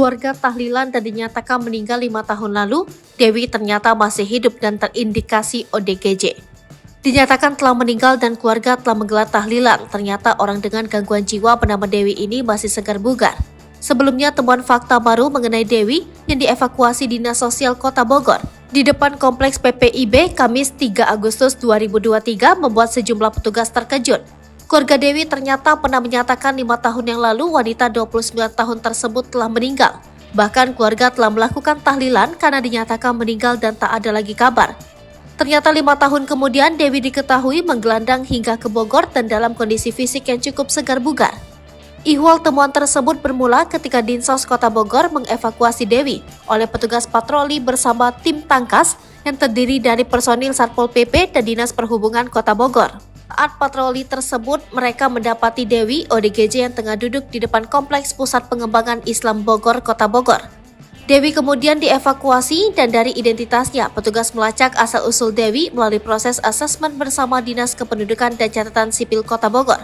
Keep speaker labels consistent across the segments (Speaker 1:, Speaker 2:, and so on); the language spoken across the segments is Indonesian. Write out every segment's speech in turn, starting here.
Speaker 1: Keluarga tahlilan dan dinyatakan meninggal 5 tahun lalu, Dewi ternyata masih hidup dan terindikasi ODGJ. Dinyatakan telah meninggal dan keluarga telah menggelar tahlilan, ternyata orang dengan gangguan jiwa bernama Dewi ini masih segar bugar. Sebelumnya temuan fakta baru mengenai Dewi yang dievakuasi Dinas Sosial Kota Bogor di depan Kompleks PPIB Kamis 3 Agustus 2023 membuat sejumlah petugas terkejut. Keluarga Dewi ternyata pernah menyatakan 5 tahun yang lalu wanita 29 tahun tersebut telah meninggal. Bahkan keluarga telah melakukan tahlilan karena dinyatakan meninggal dan tak ada lagi kabar. Ternyata 5 tahun kemudian Dewi diketahui menggelandang hingga ke Bogor dan dalam kondisi fisik yang cukup segar bugar. Ihwal temuan tersebut bermula ketika Dinsos Kota Bogor mengevakuasi Dewi oleh petugas patroli bersama tim tangkas yang terdiri dari personil Satpol PP dan Dinas Perhubungan Kota Bogor. Saat patroli tersebut, mereka mendapati Dewi ODGJ yang tengah duduk di depan Kompleks Pusat Pengembangan Islam Bogor, Kota Bogor. Dewi kemudian dievakuasi dan dari identitasnya, petugas melacak asal-usul Dewi melalui proses asesmen bersama Dinas Kependudukan dan Catatan Sipil Kota Bogor.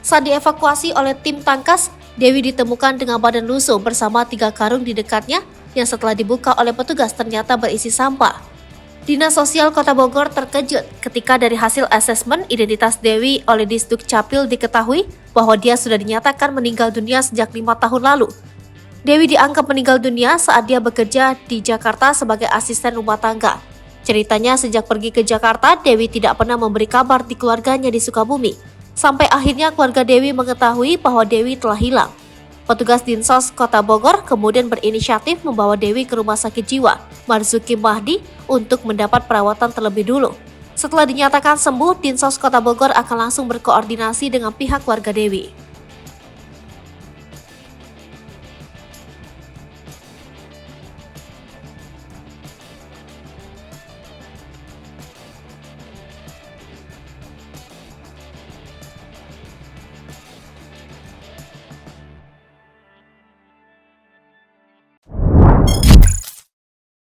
Speaker 1: Saat dievakuasi oleh tim tangkas, Dewi ditemukan dengan badan lusuh bersama 3 karung di dekatnya yang setelah dibuka oleh petugas ternyata berisi sampah. Dinas Sosial Kota Bogor terkejut ketika dari hasil asesmen identitas Dewi oleh Disduk Capil diketahui bahwa dia sudah dinyatakan meninggal dunia sejak 5 tahun lalu. Dewi dianggap meninggal dunia saat dia bekerja di Jakarta sebagai asisten rumah tangga. Ceritanya sejak pergi ke Jakarta, Dewi tidak pernah memberi kabar di keluarganya di Sukabumi. Sampai akhirnya keluarga Dewi mengetahui bahwa Dewi telah hilang. Petugas Dinsos Kota Bogor kemudian berinisiatif membawa Dewi ke Rumah Sakit Jiwa Marzuki Mahdi untuk mendapat perawatan terlebih dulu. Setelah dinyatakan sembuh, Dinsos Kota Bogor akan langsung berkoordinasi dengan pihak keluarga Dewi.